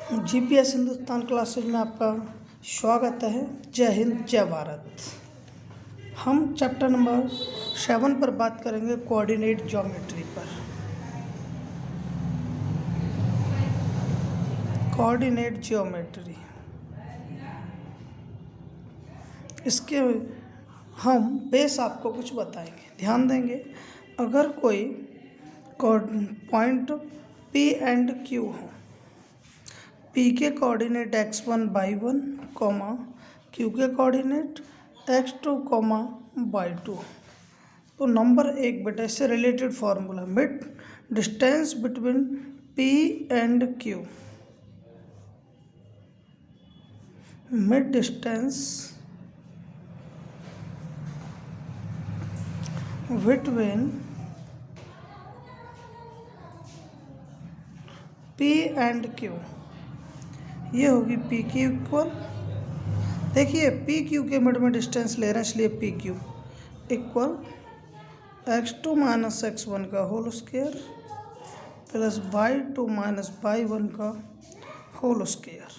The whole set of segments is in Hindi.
जीपीएस हिंदुस्तान क्लासेज में आपका स्वागत है। जय हिंद जय भारत। हम चैप्टर नंबर 7 पर बात करेंगे, कोऑर्डिनेट ज्योमेट्री पर। कोऑर्डिनेट ज्योमेट्री, इसके हम बेस आपको कुछ बताएंगे, ध्यान देंगे। अगर कोई पॉइंट P एंड Q हो, P के कोऑर्डिनेट x1 y1, Q के कोऑर्डिनेट x2, y2, तो नंबर 1 बेटा इससे related formula, mid distance between P and Q, mid distance between P and Q, ये होगी पी क्यू इक्वल, देखिए पी क्यू के मिड में डिस्टेंस ले रहे हैं इसलिए P Q equal x2 minus x1 का whole square plus y2 minus y1 का होल स्क्वायर,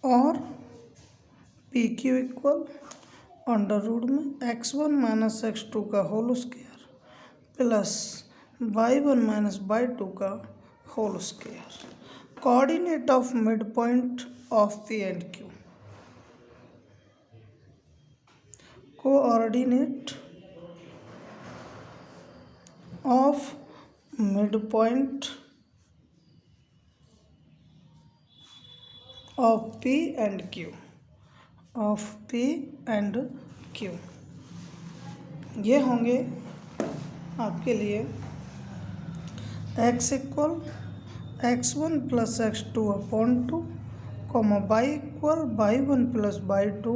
और P Q equal under root में x1 माइनस x2 का whole square plus y1 minus y2 का whole square. Coordinate of mid point of P and Q, coordinate of mid point of P and Q, of P and Q, ये होंगे आपके लिए x equal x1 plus x2 upon 2, y equal y1 plus y2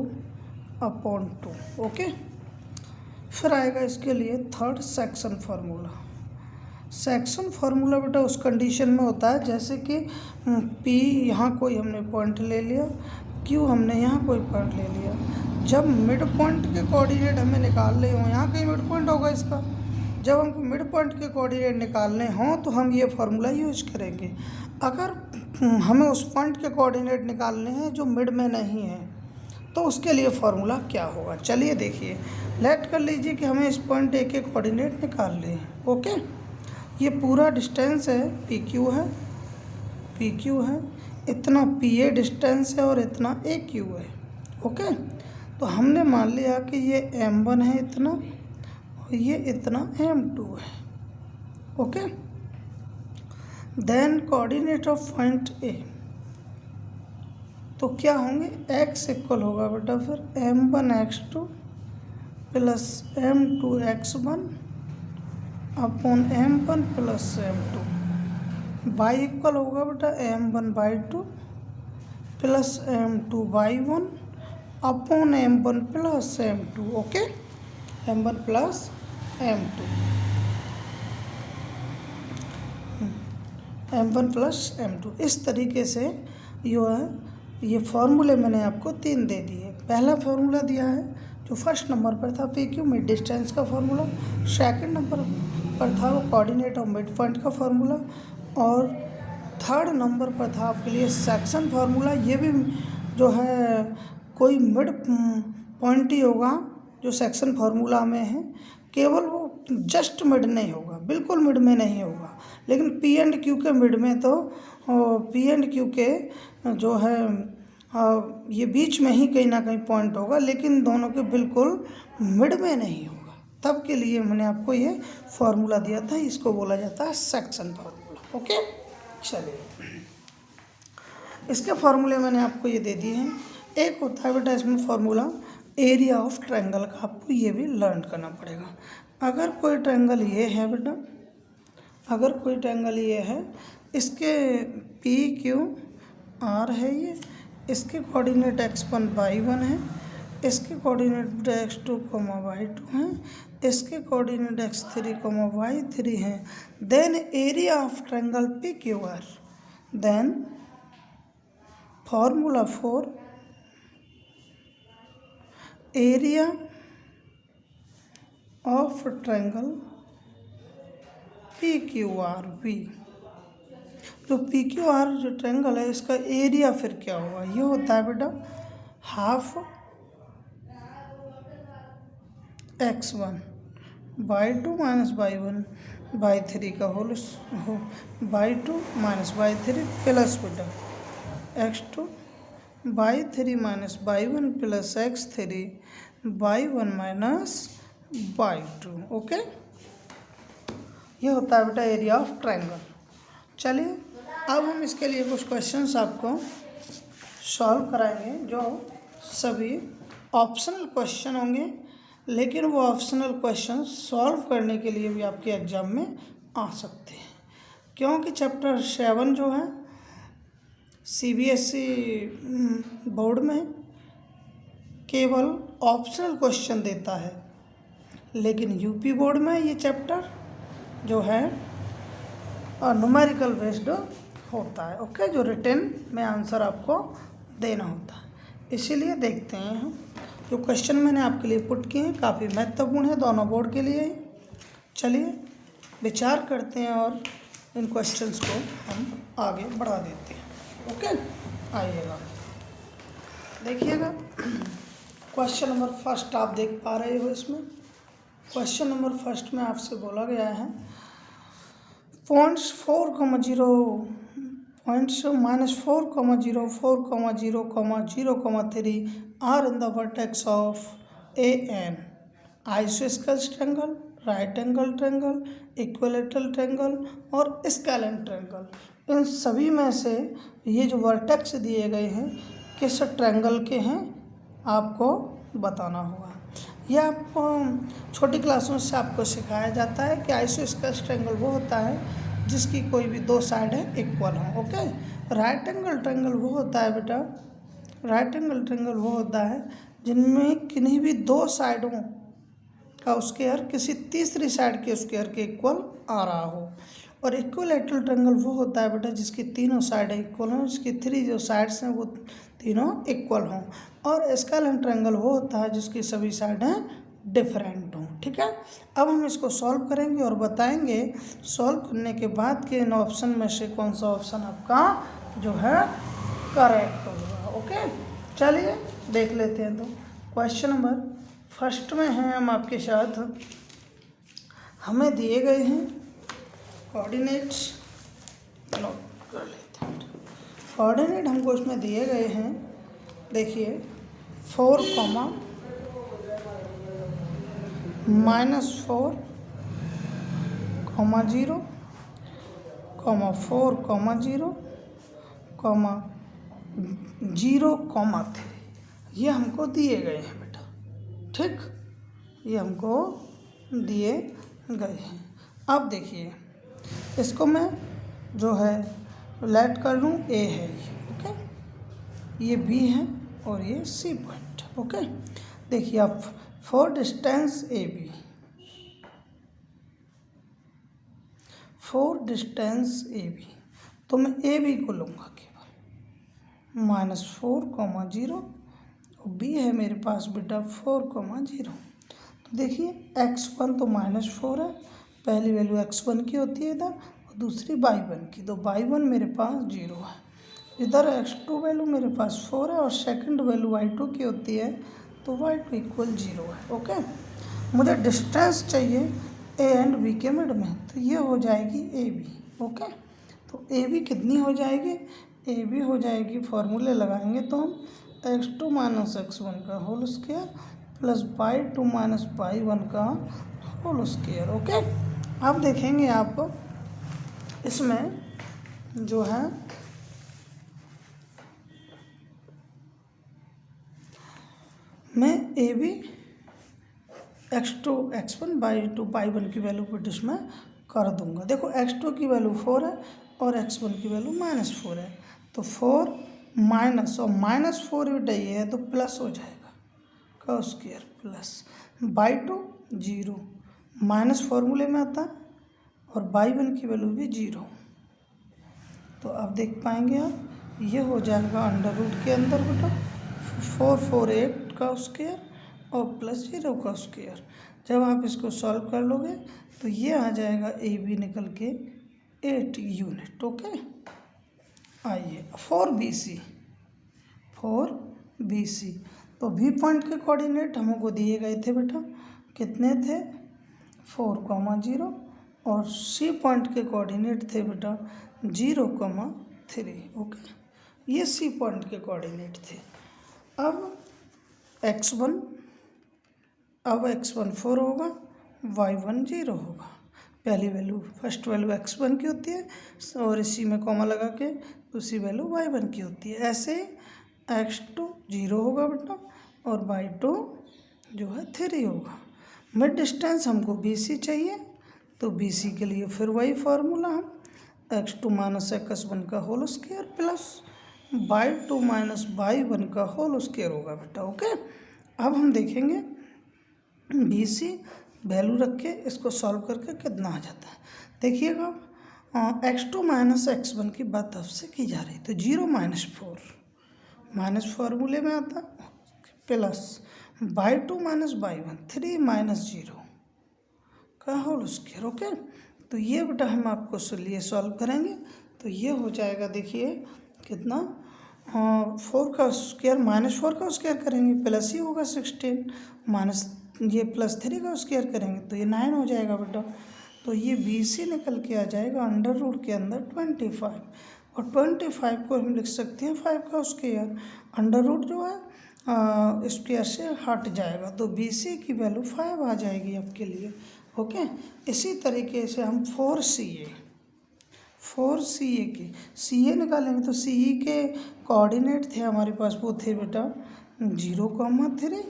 upon 2। Okay, फिर आएगा इसके लिए third section formula. Section formula बेटा उस कंडीशन में होता है जैसे कि P यहाँ कोई हमने पॉइंट ले लिया, Q हमने यहाँ कोई पॉइंट ले लिया, जब मिड पॉइंट के कोऑर्डिनेट हमें निकालने हों, यहाँ कहीं मिड पॉइंट होगा इसका, जब हमको मिड पॉइंट के कोऑर्डिनेट निकालने हों तो हम ये फार्मूला यूज करेंगे। अगर हमें उस पॉइंट के कोऑर्डिनेट निकालने हैं जो मिड में नहीं है तो उसके लिए फार्मूला क्या होगा, चलिए देखिए। लेट कर लीजिए कि हमें इस पॉइंट ए के कोऑर्डिनेट निकालने हैं। ओके, ये पूरा डिस्टेंस है पी क्यू है, इतना पी ए डिस्टेंस है और इतना ए क्यू है। ओके, तो हमने मान लिया कि ये M1 है इतना, और ये इतना M2 है। Okay, then coordinate of point A, तो क्या होंगे, x इक्वल होगा बेटा फिर M1 x2 plus M2 x1 upon M1 plus M2, y equal होगा बेटा M1 y2 plus M2 y1 upon M1 plus M2। Okay, M1 plus M2, M1 plus M2, इस तरीके से जो है ये फॉर्मूले मैंने आपको 3 दे दिए। पहला फार्मूला दिया है जो फर्स्ट नंबर पर था पी क्यू मिड डिस्टेंस का फार्मूला, सेकंड नंबर पर था वो कोऑर्डिनेट ऑफ मिड पॉइंट का फार्मूला, और थर्ड नंबर पर था आपके लिए सेक्शन फार्मूला। ये भी जो है कोई मिड पॉइंट ही होगा जो सेक्शन फार्मूला में है, केवल वो जस्ट मिड नहीं होगा, बिल्कुल मिड में नहीं होगा, लेकिन पी एंड क्यू के मिड में तो पी एंड क्यू के जो है ये बीच में ही कहीं ना कहीं पॉइंट होगा, लेकिन दोनों के बिल्कुल मिड में नहीं होगा। तब के लिए मैंने आपको ये फार्मूला दिया था, इसको बोला जाता है सेक्शन फार्मूला। ओके, चलिए इसके फार्मूले मैंने आपको ये दे दिए हैं। एक होता है बेटा इसमें फार्मूला एरिया ऑफ ट्रायंगल का, आपको ये भी लर्न करना पड़ेगा। अगर कोई ट्रायंगल ये है बेटा, अगर कोई ट्रायंगल ये है, इसके पी क्यू आर है, ये इसके कोऑर्डिनेट x1 y1 है, इसके कोऑर्डिनेट x2 y2 हैं, इसके कोऑर्डिनेट x3 y3 हैं। Then area of triangle P Q R, then formula for area of triangle P Q R वी, जो पी क्यू आर जो ट्रायंगल है इसका एरिया फिर क्या होगा, ये होता है बेटा half x1 Y 2 minus Y 1 Y 3 का whole Y 2 minus Y 3 plus बेटा x2 Y 3 minus Y 1 plus x3 Y 1 minus Y 2। Okay, ये होता है बेटा एरिया ऑफ ट्रायंगल। चलिए अब हम इसके लिए कुछ क्वेश्चंस आपको सॉल्व कराएंगे जो सभी ऑप्शनल क्वेश्चन होंगे, लेकिन वो ऑप्शनल क्वेश्चन सॉल्व करने के लिए भी आपके एग्ज़ाम में आ सकते हैं, क्योंकि चैप्टर 7 जो है CBSE बोर्ड में केवल ऑप्शनल क्वेश्चन देता है, लेकिन यूपी बोर्ड में ये चैप्टर जो है न्यूमेरिकल बेस्ड होता है। ओके, जो रिटन में आंसर आपको देना होता है। इसीलिए देखते हैं हम जो क्वेश्चन मैंने आपके लिए पुट किए हैं काफ़ी महत्वपूर्ण है दोनों बोर्ड के लिए। चलिए विचार करते हैं और इन क्वेश्चंस को हम आगे बढ़ा देते हैं। ओके, आइएगा देखिएगा क्वेश्चन नंबर फर्स्ट आप देख पा रहे हो। इसमें क्वेश्चन नंबर फर्स्ट में आपसे बोला गया है points -4, 4, 0, 0, 3 are in the vertex of AN isosceles triangle, right angle triangle, equilateral triangle और scalene triangle। इन सभी में से ये जो वर्टेक्स दिए गए हैं किस ट्रायंगल के हैं आपको बताना होगा। यह आपको छोटी क्लासों से आपको सिखाया जाता है कि आइसोस्केलेस ट्रायंगल वो होता है जिसकी कोई भी दो साइड है इक्वल हो। ओके, राइट एंगल ट्रायंगल वो होता है बेटा, राइट एंगल ट्रायंगल वो होता है जिनमें किन्हीं भी दो साइडों का स्क्वायर किसी तीसरी साइड के स्क्वायर के इक्वल आ रहा हो। और इक्विलैटरल ट्रायंगल वो होता है बेटा जिसकी तीनों साइडें इक्वल हों, जिसकी 3 जो साइड्स हैं वो तीनों इक्वल हों। और स्केलेन ट्रायंगल वो होता है जिसकी सभी साइडें डिफरेंट हों। ठीक है, अब हम इसको सॉल्व करेंगे और बताएंगे सॉल्व करने के बाद के इन ऑप्शन में से कौन सा ऑप्शन आपका जो है करेक्ट होगा। ओके, चलिए देख लेते हैं। तो क्वेश्चन नंबर फर्स्ट में है हम आपके साथ, हमें दिए गए हैं कोऑर्डिनेट्स, नोट कर लेते हैं। कोऑर्डिनेट हमको इसमें दिए गए हैं, देखिए 4, -4, -0, 4, 0, 3 ये हमको दिए गए हैं बेटा। ठीक, ये हमको दिए गए हैं। अब देखिए इसको मैं जो है लेट कर लूँ ए है ये। ओके, ये बी है और ये सी पॉइंट। ओके, देखिए अब for distance A B, for distance A B तो मैं ए बी को लूँगा केवल -4, 0 और बी है मेरे पास बेटा 4, 0। तो देखिए x1 तो -4 है, पहली वैल्यू x1 की होती है इधर और दूसरी y1 की, तो y1 मेरे पास 0 है। इधर x2 वैल्यू मेरे पास 4 है और सेकंड वैल्यू y2 की होती है, तो y2 = 0 है। ओके, मुझे डिस्टेंस चाहिए a एंड b के मिड में, तो ये हो जाएगी ए बी। ओके, तो ए बी कितनी हो जाएगी, ए बी हो जाएगी, फॉर्मूले लगाएंगे तो हम x2 - x1 का whole square plus y2 - y1 का होल स्क्वायर। ओके, अब देखेंगे आप इसमें जो है मैं A B x2 x1 by2 y1 की वैल्यू पुट इसमें कर दूंगा। देखो x2 की वैल्यू 4 है और x1 की वैल्यू -4 है, तो 4 माइनस और -4 बेटा ये है तो प्लस हो जाएगा का स्क्वायर प्लस y2 0 माइनस फॉर्मूले में आता है और y1 की वैल्यू भी 0। तो अब देख पाएंगे आप ये हो जाएगा अंडर रूट के अंदर बेटा 448 का स्क्वायर और +0 का स्क्वायर। जब आप इसको सॉल्व कर लोगे तो ये आ जाएगा ए बी निकल के 8 यूनिट। ओके, आइए 4BC, 4BC। तो बी पॉइंट के कोऑर्डिनेट हमको दिए गए थे बेटा, कितने थे 4,0, और सी पॉइंट के कोऑर्डिनेट थे बेटा 0,3। ओके, ये सी पॉइंट के कोऑर्डिनेट थे। अब x1 4 होगा, y1 0 होगा। पहली वैल्यू फर्स्ट वैल्यू x1 की होती है और इसी में कॉमा लगा के दूसरी वैल्यू y1 की होती है। ऐसे x2 0 होगा बेटा और y2 जो है 3 होगा। मिड डिस्टेंस हमको BC चाहिए, तो BC के लिए फिर वही फार्मूला, हम x2 माइनस x1 का whole square plus y2 minus y1 का होल स्क्वायर होगा बेटा। ओके, अब हम देखेंगे BC वैल्यू रख के इसको सॉल्व करके कितना आ जाता है। देखिएगा x2 माइनस x1 की बात आपसे की जा रही, तो 0 माइनस 4 माइनस फार्मूले में आता plus y2 minus y1 3 minus 0 का होल स्क्वायर। ओके, तो ये बेटा हम आपको लिए सॉल्व करेंगे, तो ये हो जाएगा। देखिए कितना 4 का स्क्वायर माइनस 4 का स्क्वायर करेंगे प्लस ही होगा 16, माइनस ये प्लस 3 का स्क्वायर करेंगे तो ये 9 हो जाएगा बेटा। तो ये BC निकल के आ जाएगा अंडर रूट के अंदर 25, और 25 को हम लिख सकते हैं 5 का स्क्वायर। अंडर रूट जो है स्क्वायर से हट जाएगा, तो BC की वैल्यू 5 आ जाएगी आपके लिए। ओके, इसी तरीके से हम 4CA की CA निकालेंगे, तो CE के कोऑर्डिनेट थे हमारे पास, वो थे बेटा 0,3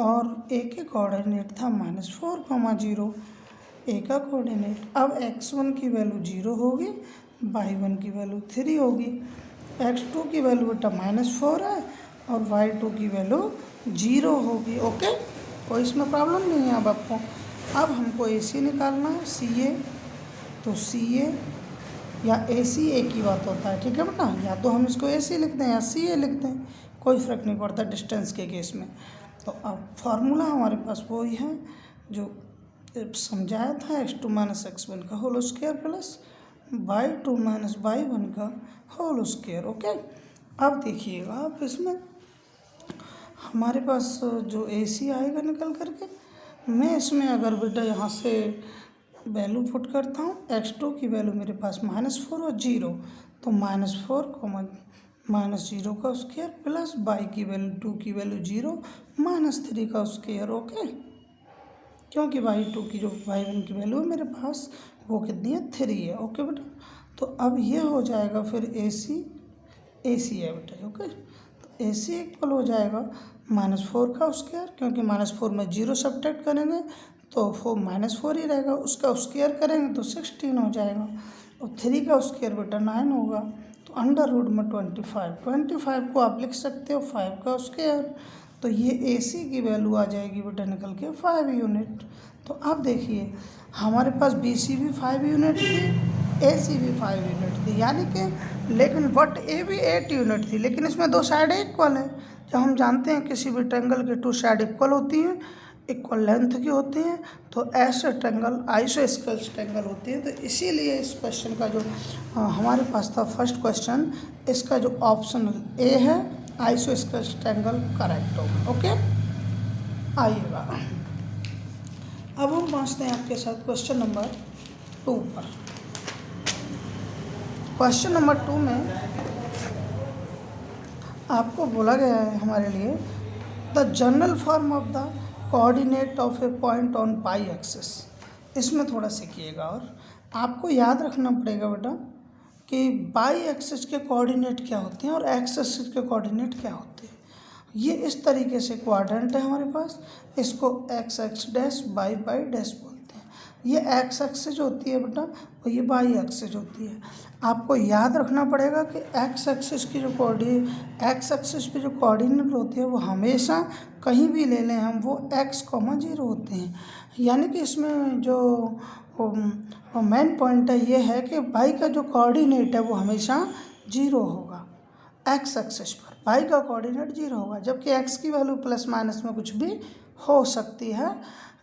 और A के कोऑर्डिनेट था -4,0, A का कोऑर्डिनेट। अब x1 की वैल्यू 0 होगी, y1 की वैल्यू 3 होगी, x2 की वैल्यू बेटा -4 है और y2 की वैल्यू 0 होगी। ओके, कोई इसमें प्रॉब्लम नहीं है अब आपको। अब हमको AC निकालना है, CA, तो CA या AC एक ही बात होता है, ठीक है बेटा। या तो हम इसको AC लिखते हैं या CA लिखते हैं, कोई फ़र्क नहीं पड़ता डिस्टेंस के केस में। तो अब फार्मूला हमारे पास वही है जो समझाया था, x2 माइनस x1 का whole square plus y2 minus y1 का होल स्क्वायर। ओके, अब देखिएगा आप इसमें हमारे पास जो AC आएगा निकल करके, मैं इसमें अगर बेटा यहाँ से वैल्यू पुट करता हूँ, x2 की वैल्यू मेरे पास -4 और 0, तो -4 -0 का स्क्वायर प्लस y की वैल्यू 2 की वैल्यू 0 -3 का स्क्वायर। ओके, क्योंकि y2 की जो y1 की वैल्यू है मेरे पास वो कितनी है 3 है। ओके बेटा, तो अब ये हो जाएगा फिर AC है बेटा। ओके, तो AC इक्वल हो जाएगा -4 का स्क्वायर, क्योंकि -4 में 0 सब्ट्रैक्ट करेंगे तो -4 ही रहेगा, उसका स्क्वायर करेंगे तो 16 हो जाएगा, और 3 का स्क्वायर बेटा 9 होगा, तो अंडर रूट में 25 को आप लिख सकते हो 5 का स्क्वायर, तो ये AC की वैल्यू आ जाएगी बेटा निकल के 5 यूनिट। तो अब देखिए हमारे पास BC भी 5 यूनिट थी, AC भी 5 यूनिट थी, यानी कि लेकिन बट A भी 8 यूनिट थी, लेकिन इसमें दो साइड इक्वल है। जब हम जानते हैं किसी भी ट्रायंगल के 2 साइड इक्वल होती हैं, इक्वल लेंथ की होती हैं, तो ऐसे ट्रायंगल आइसोस्केल्स ट्रायंगल होते हैं। तो इसीलिए इस क्वेश्चन का जो हमारे पास था फर्स्ट क्वेश्चन, इसका जो ऑप्शन A है आइसोस्केल्स ट्रायंगल करेक्ट होगा। ओके, आइएगा अब हम पहुँचते हैं आपके साथ क्वेश्चन नंबर 2 पर। क्वेश्चन नंबर 2 में आपको बोला गया है हमारे लिए the general form of the coordinate of A point on pi axis. इसमें थोड़ा सीखिएगा और आपको याद रखना पड़ेगा बेटा कि पाई एक्सिस के कोऑर्डिनेट क्या होते हैं और एक्स एक्सिस के कोऑर्डिनेट क्या होते हैं। ये इस तरीके से क्वाड्रेंट है हमारे पास, इसको X X dash Y Y dash बोलते हैं। ये एक्स एक्सिस होती है बेटा और ये वाई एक्सिस होती है। आपको याद रखना पड़ेगा कि एक्स एक्सिस की जो एक्स एक्सिस पे जो कोऑर्डिनेट होते हैं वो हमेशा कहीं भी ले लें हम, वो x,0 होते हैं। यानी कि इसमें जो मेन पॉइंट है ये है कि वाई का जो कोऑर्डिनेट है वो हमेशा 0 होगा एक्स एक्सिस पर, वाई का कोऑर्डिनेट 0 होगा, जबकि एक्स की वैल्यू प्लस माइनस में कुछ भी हो सकती है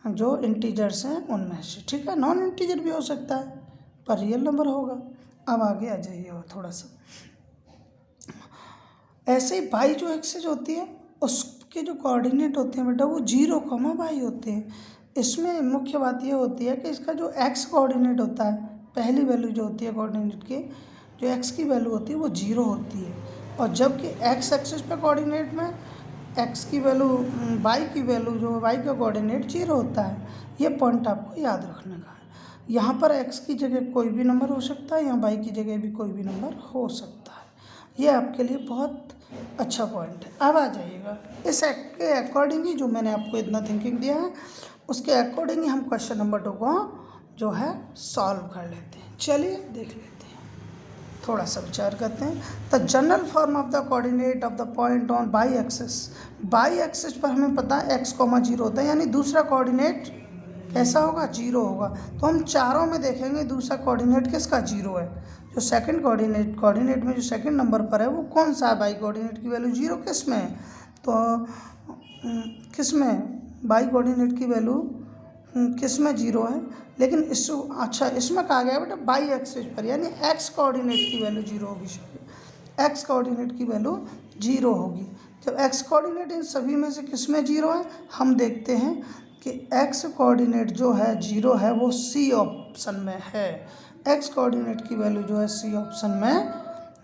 जो इंटीजर्स हैं उनमें से, ठीक है। नॉन इंटीजर भी हो सकता है पर रियल नंबर होगा। अब आगे आ जाइए और थोड़ा सा ऐसे ही बाई जो एक्सिस होती है उसके जो कोऑर्डिनेट होते हैं बेटा वो 0, बाई होते हैं। इसमें मुख्य बात ये होती है कि इसका जो एक्स कोऑर्डिनेट होता है, पहली वैल्यू जो होती है कोऑर्डिनेट की, जो एक्स की वैल्यू होती है वो 0 होती है, और जबकि एक्स एक्सिस पे कोऑर्डिनेट में एक्स की वैल्यू, वाई की वैल्यू जो वाई का कोऑर्डिनेट 0 होता है। ये पॉइंट आपको याद रखने का है। यहाँ पर एक्स की जगह कोई भी नंबर हो सकता है, यहाँ वाई की जगह भी कोई भी नंबर हो सकता है। ये आपके लिए बहुत अच्छा पॉइंट है। अब आ जाइएगा इस के अकॉर्डिंग ही जो मैंने आपको इतना थिंकिंग दिया है उसके अकॉर्डिंग ही हम क्वेश्चन नंबर 2 को जो है सॉल्व कर लेते हैं। चलिए देख लेते हैं, थोड़ा सा विचार करते हैं। The general form of the coordinate of the point on by axis. By axis पर हमें पता है x, 0 होता है, यानी दूसरा कोऑर्डिनेट कैसा होगा, 0 होगा। तो हम चारों में देखेंगे दूसरा कोऑर्डिनेट किसका 0 है। जो सेकंड कोऑर्डिनेट में जो सेकंड नंबर पर है वो कौन सा है, बाई कोऑर्डिनेट की वैल्यू 0 किस में है, तो किस में, बाई कोऑर्डिनेट की वैल्यू किस में 0 है। लेकिन इस अच्छा इसमें कहा गया बेटा बाई एक्सिस पर, यानी एक्स कोऑर्डिनेट की वैल्यू 0 होगी, एक्स कोऑर्डिनेट की वैल्यू 0 होगी। जब एक्स कोऑर्डिनेट इन सभी में से किस में 0 है, हम देखते हैं कि एक्स कोऑर्डिनेट जो है 0 है वो सी ऑप्शन में है। एक्स कोऑर्डिनेट की वैल्यू जो है सी ऑप्शन में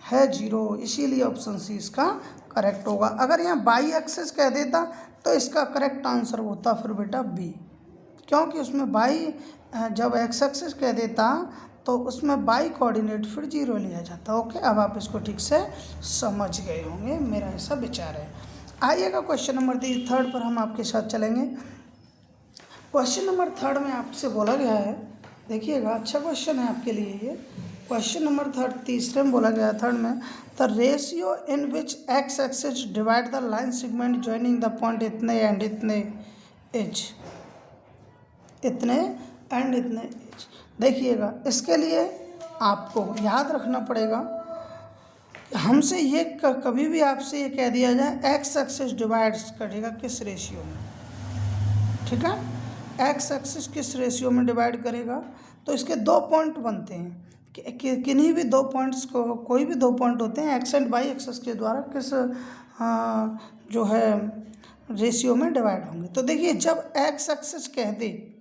है 0, इसीलिए ऑप्शन सी इसका करेक्ट होगा। अगर यहाँ बाई एक्सिस कह देता तो इसका करेक्ट आंसर होता फिर बेटा बी, क्योंकि उसमें बाई जब एक्स एक्सिस कह देता तो उसमें बाई कोऑर्डिनेट फिर 0 लिया जाता। ओके, अब आप इसको ठीक से समझ गए होंगे, मेरा ऐसा विचार है। आइएगा क्वेश्चन नंबर 3 पर हम आपके साथ चलेंगे। क्वेश्चन नंबर 3 में आपसे बोला गया है, देखिएगा अच्छा क्वेश्चन है आपके लिए ये। क्वेश्चन नंबर 3 में बोला गया है 3 में, the ratio in which x axis divide the line segment joining the point इतने एंड इतने एज, इतने एंड इतने एज। देखिएगा इसके लिए आपको याद रखना पड़ेगा, हमसे ये कभी भी आपसे ये कह दिया जाए एक्स एक्सिस डिवाइड करेगा किस रेशियो में, ठीक है, एक्स एक्सिस किस रेशियो में डिवाइड करेगा, तो इसके 2 पॉइंट बनते हैं कि किन्हीं भी 2 पॉइंट्स को, कोई भी 2 पॉइंट होते हैं एक्स एंड वाई एक्सिस के द्वारा किस जो है रेशियो में डिवाइड होंगे। तो देखिए जब एक्स एक्सिस कह दे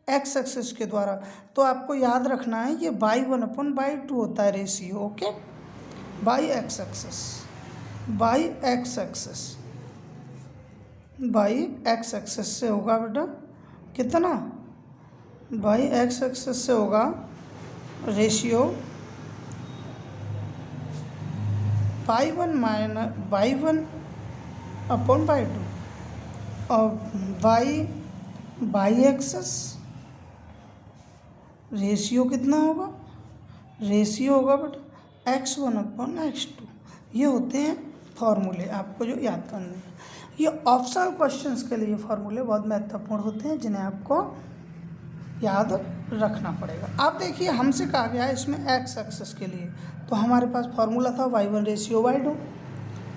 एक्स एक्सिस के द्वारा तो आपको याद रखना है ये बाई 1/2 होता है ratio. Okay, by x axis, by x axis, by x axis से होगा बेटा कितना, बाई एक्स एक्सिस से होगा रेशियो बाई 1/2 और बाई एक्सिस रेशियो कितना होगा, रेशियो होगा बेटा x1/x2। ये होते हैं फॉर्मूले आपको जो याद करने हैं। ये ऑप्शनल क्वेश्चंस के लिए फॉर्मूले बहुत महत्वपूर्ण होते हैं जिन्हें आपको याद रखना पड़ेगा। आप देखिए हमसे कहा गया है इसमें x एक्सिस के लिए, तो हमारे पास फार्मूला था y1/y2।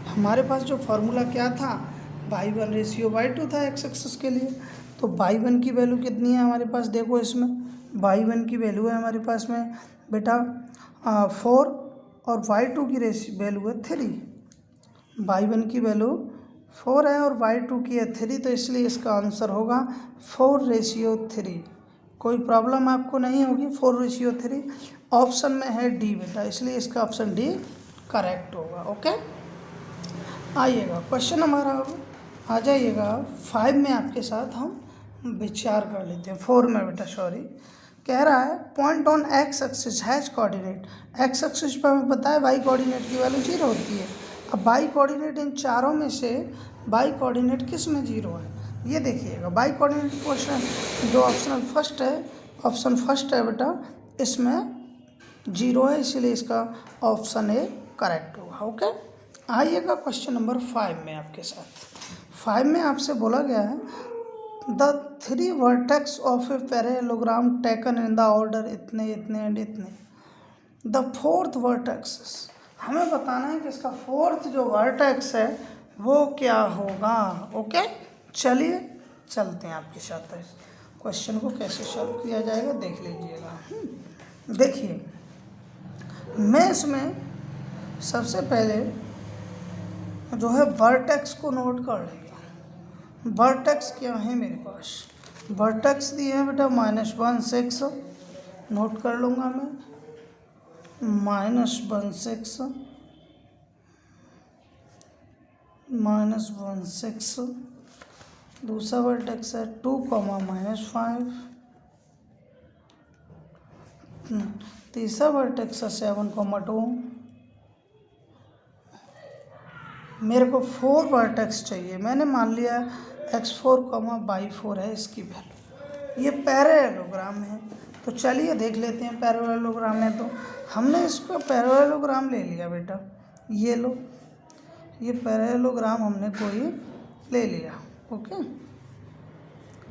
हमारे पास जो फार्मूला क्या था, y1/y2 था x एक्सिस के लिए। तो y1 की वैल्यू कितनी है हमारे पास, देखो इसमें y1 की वैल्यू है हमारे पास में बेटा 4 और y2 की वैल्यू है 3। y1 की वैल्यू 4 है और y2 की है 3, तो इसलिए इसका आंसर होगा 4/3। कोई प्रॉब्लम आपको नहीं होगी, 4/3 ऑप्शन में है डी बेटा, इसलिए इसका ऑप्शन डी करेक्ट होगा। ओके, आइएगा क्वेश्चन हमारा आ जाइएगा 5 में आपके साथ हम विचार कर लेते हैं। 4 में बेटा सॉरी, कह रहा है point on x axis has coordinate. X axis पर हमें पता है वाई कोऑर्डिनेट की वैल्यू 0 होती है। अब बाई कोऑर्डिनेट इन चारों में से बाई कोऑर्डिनेट किस में 0 है, ये देखिएगा। बाई कोऑर्डिनेट क्वेश्चन जो ऑप्शन फर्स्ट है बेटा, इसमें 0 है, इसीलिए इसका ऑप्शन ए करेक्ट होगा। ओके, आइएगा क्वेश्चन नंबर 5 में आपके साथ। 5 में आपसे बोला गया है the 3 vertex of a parallelogram taken in the order इतने इतने एंड इतने। द 4th वर्टेक्स, हमें बताना है कि इसका 4th जो वर्टेक्स है वो क्या होगा। ओके, चलिए चलते हैं आपके साथ, क्वेश्चन को कैसे सॉल्व किया जाएगा देख लीजिएगा। देखिए मैं इसमें सबसे पहले जो है वर्टेक्स को नोट कर लेगा। वर्टेक्स क्या है मेरे पास, वर्टेक्स दिए हैं बेटा -1 6, नोट कर लूँगा मैं -1 6 -1 6। दूसरा वर्टेक्स है 2, -5। तीसरा वर्टेक्स है 7, 2। मेरे को 4 वर्टेक्स चाहिए। मैंने मान लिया x4, y4 है इसकी वैल्यू। ये पैरेललोग्राम है, तो चलिए देख लेते हैं। पैरेललोग्राम है तो हमने इसको पैरेललोग्राम ले लिया बेटा, ये लो, ये पैरेललोग्राम हमने कोई ले लिया। ओके,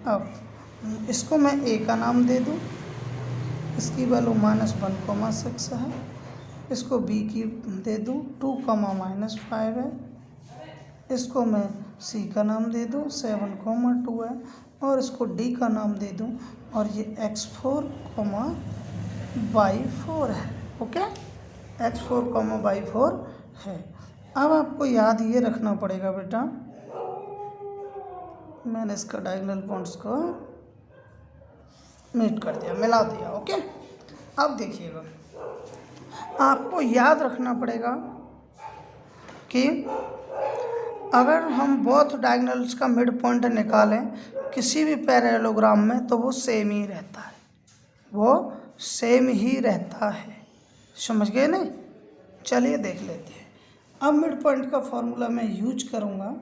अब इसको मैं a का नाम दे दूँ, इसकी वैल्यू -1, 6 है। इसको b की दे दूँ 2, -5 है। इसको मैं c का नाम दे दूँ 7, 2 है। और इसको d का नाम दे दूँ, और ये x4, y4 है। ओके, x4, y4 है। अब आपको याद ये रखना पड़ेगा बेटा, मैंने इसका डायगोनल पॉइंट्स को मीट कर दिया, मिला दिया। ओके, अब देखिएगा, आपको याद रखना पड़ेगा कि अगर हम बोथ डायगोनल्स का मिड पॉइंट निकालें किसी भी पैरेललोग्राम में, तो वो सेम ही रहता है, वो सेम ही रहता है। समझ गए नहीं? चलिए देख लेते हैं। अब मिड पॉइंट का फॉर्मूला मैं यूज करूँगा,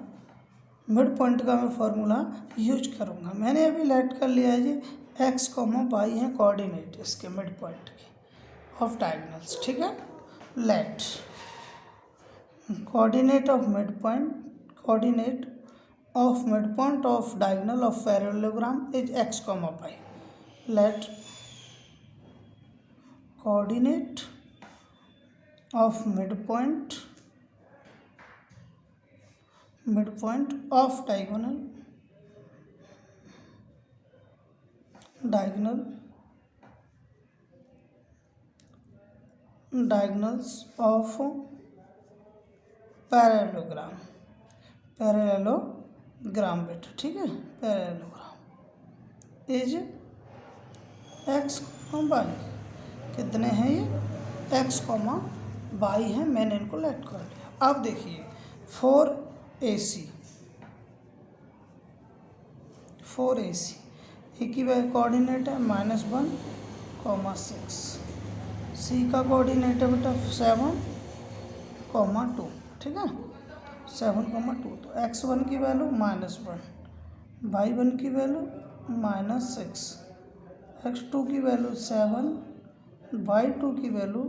मिड पॉइंट का मैं फॉर्मूला यूज करूँगा। मैंने अभी लेट कर लिया है जी x, y है कोऑर्डिनेट इसके मिड पॉइंट के ऑफ डायगोनल्स। ठीक है, let coordinate of mid point, coordinate of mid point of diagonal of parallelogram is x, y। Let coordinate of mid point of diagonals of parallelogram बेटा। ठीक है, पैरेललोग्राम इज x, y। कितने हैं ये? x, y है, मैंने इनको लेट कर लिया। अब देखिए 4AC ए की कोऑर्डिनेट है -1, 6। सी का कोऑर्डिनेट है बेटा 7, 2। ठीक है, 7, 2। तो x1 की वैल्यू -1, y1 की वैल्यू -6, x2 की वैल्यू 7, y2 की वैल्यू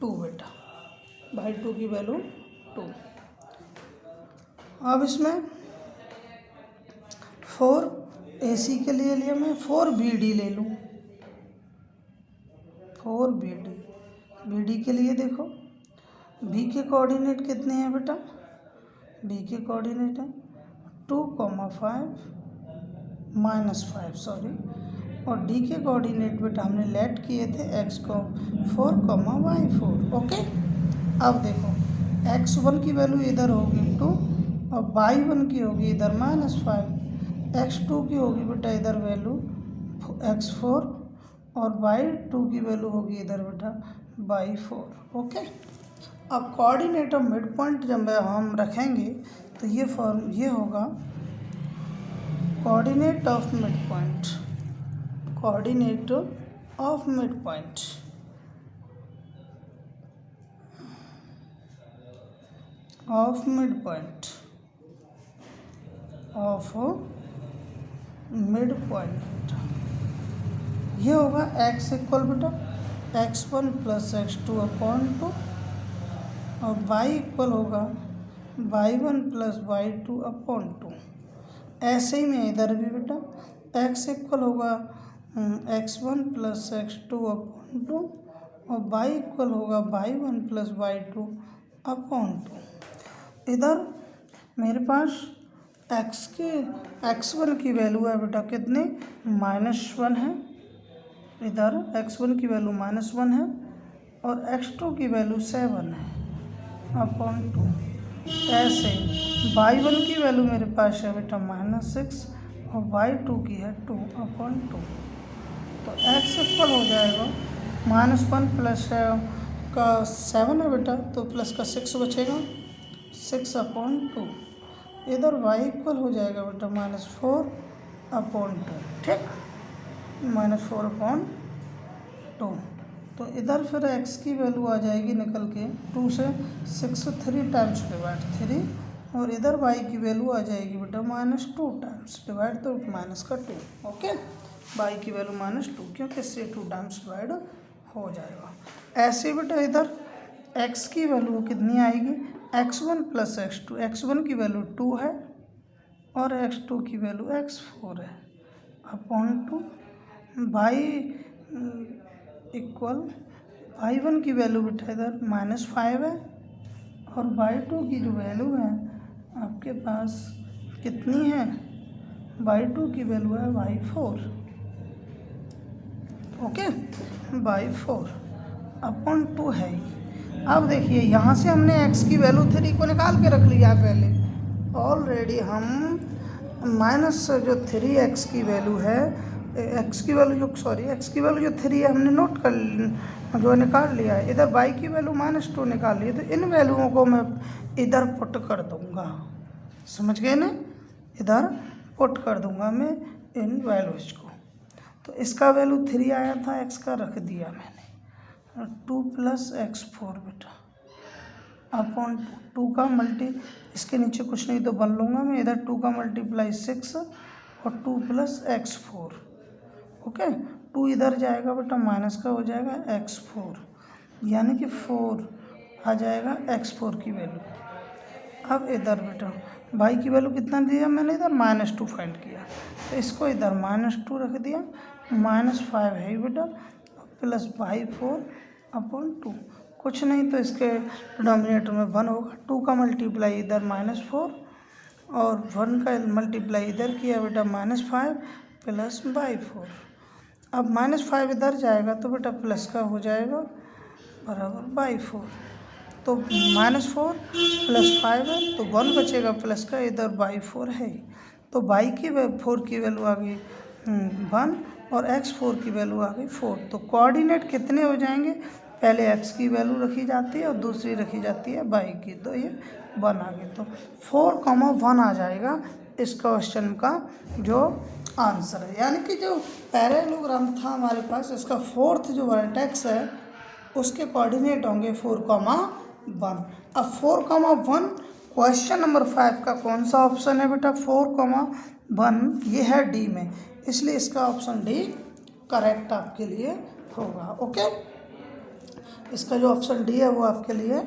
2 बेटा, y2 की वैल्यू 2। अब इसमें 4AC के लिए लिया मैं, 4BD ले लूँ। 4BD के लिए देखो, B के कोऑर्डिनेट कितने हैं बेटा? B के कोऑर्डिनेट है 2, 5 सॉरी। और D के कोऑर्डिनेट बेटा हमने लेट किए थे x को 4, y4। ओके, अब देखो x1 की वैल्यू इधर होगी 2, और y1 की होगी इधर -5, x2 की होगी बेटा इधर वैल्यू x4, और y2 की वैल्यू होगी इधर बेटा y4। ओके, अब कोऑर्डिनेट ऑफ मिड पॉइंट जब हम रखेंगे तो ये होगा coordinate of mid point, coordinate of mid point of mid point ये होगा x इक्वल बेटा x1 + x2 अपॉन 2, और y इक्वल होगा y1 + y2 अपॉन 2। ऐसे ही में इधर भी बेटा x इक्वल होगा x1 + x2 अपॉन 2, और y इक्वल होगा y1 + y2 अपॉन 2। इधर मेरे पास x1 की वैल्यू है बेटा कितने? -1 है। इधर x1 की वैल्यू -1 है, और x2 की वैल्यू 7 है अपॉन 2। ऐसे y1 की वैल्यू मेरे पास है बेटा -6 और y2 की है 2/2। तो x इक्वल हो जाएगा -1 प्लस का 7 है बेटा, तो प्लस का 6 बचेगा 6/2। इधर y इक्वल हो जाएगा बेटा -4/2, ठीक, -4/2। तो इधर फिर x की वैल्यू आ जाएगी निकल के 2 से 6 3 टाइम्स डिवाइड 3, और इधर y की वैल्यू आ जाएगी बेटा -2 टाइम्स डिवाइड, तो माइनस का 2। ओके, y की वैल्यू -2 क्योंकि इससे 2 टाइम्स डिवाइड हो जाएगा। ऐसे बेटा इधर x की वैल्यू कितनी आएगी, x1 प्लस x2। x1 की वैल्यू 2 है और x2 की वैल्यू x4 है अपॉन 2। y इक्वल y1 की वैल्यू बेटा इधर -5 है और y2 की जो वैल्यू है आपके पास कितनी है, y2 की वैल्यू है y4। ओके, y4 अपॉन 2 है ही। अब देखिए यहाँ से हमने x की वैल्यू 3 को निकाल के रख लिया है पहले ऑलरेडी। हम माइनस जो 3x की वैल्यू है, x की वैल्यू जो 3 है हमने नोट कर जो निकाल लिया है। इधर y की वैल्यू -2 निकाल ली है, तो इन वैल्यूओं को मैं इधर पुट कर दूंगा, समझ गए ना, इधर पुट कर दूंगा मैं इन वैल्यूज को। तो इसका वैल्यू 3 आया था, x का रख दिया मैंने 2 + x4 बेटा अपॉन 2 का मल्टी, इसके नीचे कुछ नहीं तो बन लूँगा मैं, इधर 2 का मल्टीप्लाई 6 और 2 + x4। ओके, 2 इधर जाएगा बेटा माइनस का हो जाएगा x4, यानी कि 4 आ जाएगा x4 की वैल्यू। अब इधर बेटा y की वैल्यू कितना दिया मैंने, इधर -2 फाइंड किया, तो इसको इधर -2 रख दिया, -5 है ही बेटा प्लस y4/2। कुछ नहीं तो इसके डिनोमिनेटर में 1 होगा, 2 का मल्टीप्लाई इधर -4 और 1 का मल्टीप्लाई इधर किया बेटा -5 प्लस y4। अब -5 इधर जाएगा तो बेटा प्लस का हो जाएगा बराबर y4। तो -4 + 5 है तो 1 बचेगा प्लस का, इधर y4 है ही, तो y की 4 की वैल्यू आ गई 1 और x4 की वैल्यू आ गई 4। तो कोऑर्डिनेट कितने हो जाएंगे, पहले x की वैल्यू रखी जाती है और दूसरी रखी जाती है y की, तो ये 1 आ गई, तो 4,1 आ जाएगा इस क्वेश्चन का जो आंसर है। यानी कि जो पैरेललोग्राम था हमारे पास, इसका 4th जो वर्टेक्स है उसके कोऑर्डिनेट होंगे 4,1। अब 4,1 क्वेश्चन नंबर 5 का कौन सा ऑप्शन है बेटा, 4,1 ये है डी में, इसलिए इसका ऑप्शन डी करेक्ट आपके लिए होगा। ओके, इसका जो ऑप्शन डी है वो आपके लिए